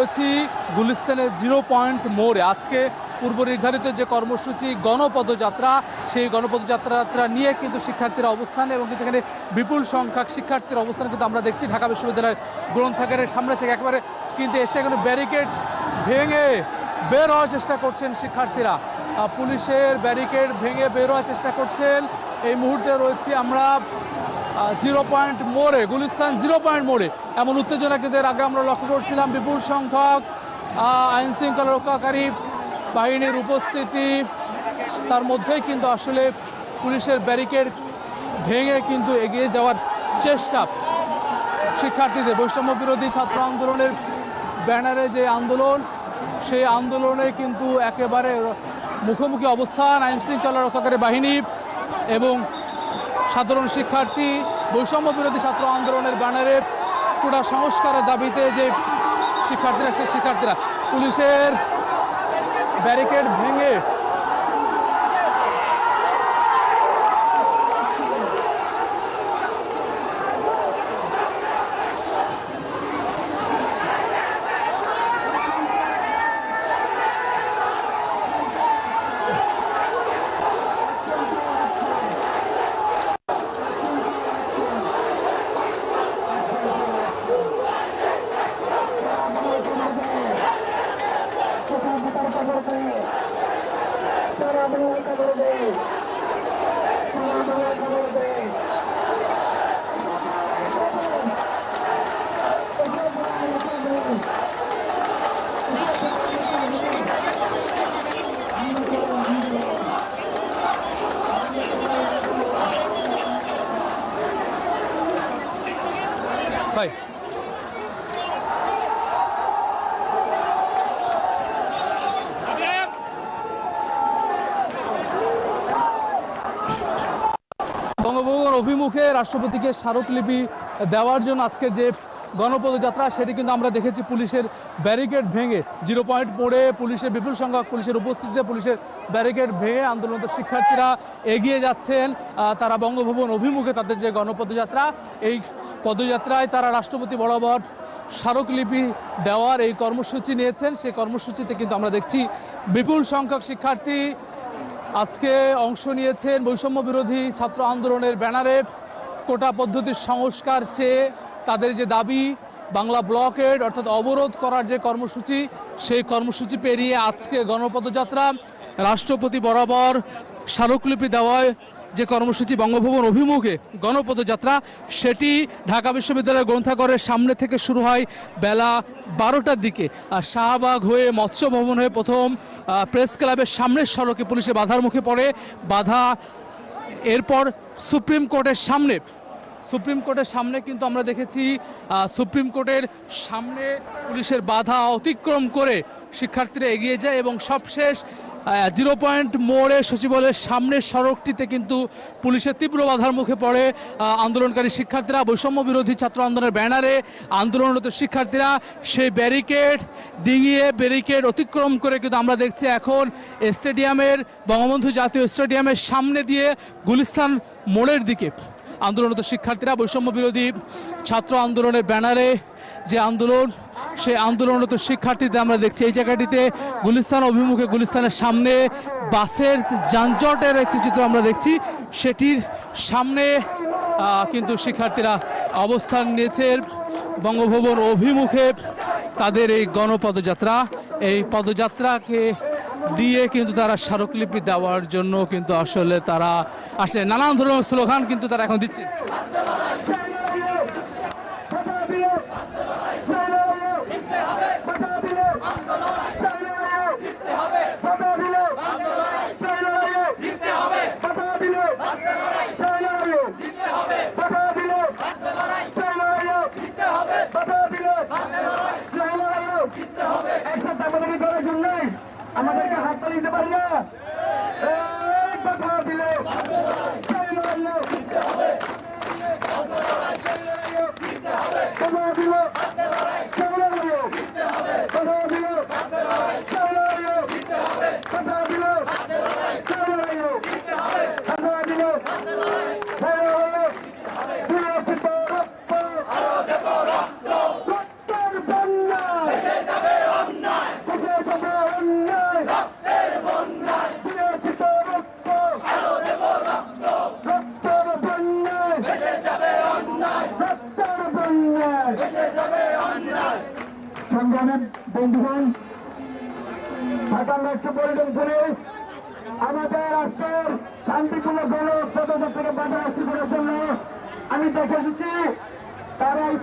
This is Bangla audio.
রয়েছি গুলিস্তানের 0 পয়েন্ট মোড়ে। আজকে পূর্ব নির্ধারিত যে কর্মসূচি গণপদযাত্রা, সেই গণপদযাত্রা নিয়ে কিন্তু শিক্ষার্থীরা অবস্থান এবং কিন্তু এখানে বিপুল সংখ্যক শিক্ষার্থীর অবস্থান কিন্তু আমরা দেখছি। ঢাকা বিশ্ববিদ্যালয়ের গ্রন্থাগারের সামনে থেকে একেবারে কিন্তু এসে এখানে ব্যারিকেড ভেঙে বের হওয়ার চেষ্টা করছেন শিক্ষার্থীরা। পুলিশের ব্যারিকেড ভেঙে বের হওয়ার চেষ্টা করছেন। এই মুহূর্তে রয়েছি আমরা 0 পয়েন্ট মোড়ে, গুলিস্তান 0 পয়েন্ট মোড়ে। এমন উত্তেজনা কিন্তু এর আগে আমরা লক্ষ্য করছিলাম। বিপুল সংখ্যক আইন শৃঙ্খলা রক্ষাকারী বাহিনীর উপস্থিতি, তার মধ্যেই কিন্তু আসলে পুলিশের ব্যারিকেড ভেঙে কিন্তু এগিয়ে যাওয়ার চেষ্টা শিক্ষার্থীদের। বৈষম্য বিরোধী ছাত্র আন্দোলনের ব্যানারে যে আন্দোলন, সেই আন্দোলনে কিন্তু একেবারে মুখোমুখি অবস্থান আইন শৃঙ্খলা রক্ষাকারী বাহিনী এবং সাধারণ শিক্ষার্থী। বৈষম্য বিরোধী ছাত্র আন্দোলনের ব্যানারে কোটা সংস্কারের দাবিতে যে শিক্ষার্থীরা, সেই শিক্ষার্থীরা পুলিশের ব্যারিকেড ভেঙে ভাই বঙ্গভবন অভিমুখে রাষ্ট্রপতিকে স্মারকলিপি দেওয়ার জন্য আজকের যে গণপদযাত্রা, সেটি কিন্তু আমরা দেখেছি পুলিশের ব্যারিকেড ভেঙে 0 পয়েন্ট মোড়ে পুলিশের বিপুল সংখ্যক পুলিশের উপস্থিতিতে পুলিশের ব্যারিকেড ভেঙে আন্দোলনরত শিক্ষার্থীরা এগিয়ে যাচ্ছেন। তারা বঙ্গভবন অভিমুখে তাদের যে গণপদযাত্রা, এই পদযাত্রায় তারা রাষ্ট্রপতি বরাবর স্মারকলিপি দেওয়ার এই কর্মসূচি নিয়েছেন। সেই কর্মসূচিতে কিন্তু আমরা দেখছি বিপুল সংখ্যক শিক্ষার্থী আজকে অংশ নিয়েছেন। বৈষম্য বিরোধী ছাত্র আন্দোলনের ব্যানারে কোটা পদ্ধতির সংস্কার চেয়ে তাদের যে দাবি, বাংলা ব্লকেড অর্থাৎ অবরোধ করার যে কর্মসূচি, সেই কর্মসূচি পেরিয়ে আজকে গণপদযাত্রা, রাষ্ট্রপতি বরাবর স্মারকলিপি দেওয়ায় যে কর্মসূচি বঙ্গভবন অভিমুখে গণপদযাত্রা, সেটি ঢাকা বিশ্ববিদ্যালয়ের গ্রন্থাগারের সামনে থেকে শুরু হয় বেলা 12টার দিকে। আর শাহবাগ হয়ে মৎস্য ভবন হয়ে প্রথম প্রেস ক্লাবের সামনের সড়কে পুলিশের বাধার মুখে পড়ে। বাধা এরপর সুপ্রিম কোর্টের সামনে কিন্তু আমরা দেখেছি সুপ্রিম কোর্টের সামনে পুলিশের বাধা অতিক্রম করে শিক্ষার্থীরা এগিয়ে যায় এবং সবশেষ 0 পয়েন্ট মোড়ে সচিবালয়ের সামনের সড়কটিতে কিন্তু পুলিশের তীব্র বাধার মুখে পড়ে আন্দোলনকারী শিক্ষার্থীরা। বৈষম্য বিরোধী ছাত্র আন্দোলনের ব্যানারে আন্দোলনরত শিক্ষার্থীরা সেই ব্যারিকেড ডিঙিয়ে ব্যারিকেড অতিক্রম করে কিন্তু আমরা দেখছি এখন স্টেডিয়ামের, বঙ্গবন্ধু জাতীয় স্টেডিয়ামের সামনে দিয়ে গুলিস্তান মোড়ের দিকে আন্দোলনরত শিক্ষার্থীরা। বৈষম্য বিরোধী ছাত্র আন্দোলনের ব্যানারে যে আন্দোলন, সেই আন্দোলনরত শিক্ষার্থীদের আমরা দেখছি এই জায়গাটিতে গুলিস্তান অভিমুখে গুলিস্তানের সামনে বাসের যানজটের একটি চিত্র আমরা দেখছি। সেটির সামনে কিন্তু শিক্ষার্থীরা অবস্থান নিয়েছে বঙ্গভবন অভিমুখে তাদের এই গণপদযাত্রা। এই পদযাত্রাকে দিয়ে কিন্তু তারা স্মারকলিপি দেওয়ার জন্য কিন্তু আসলে তারা আসে, নানান ধরনের স্লোগান কিন্তু তারা এখন দিচ্ছে। আমাদেরকে হাত তালি দিতে পারি না, কথা দিলে সংগ্রামের বন্ধুগণ, ঢাকা মেট্রোপলিটন পুলিশ আমাদের আজকের শান্তিপূর্ণ গণ পদযাত্রাকে বাধা সৃষ্টি করার জন্য আমি দেখে এসেছি তারা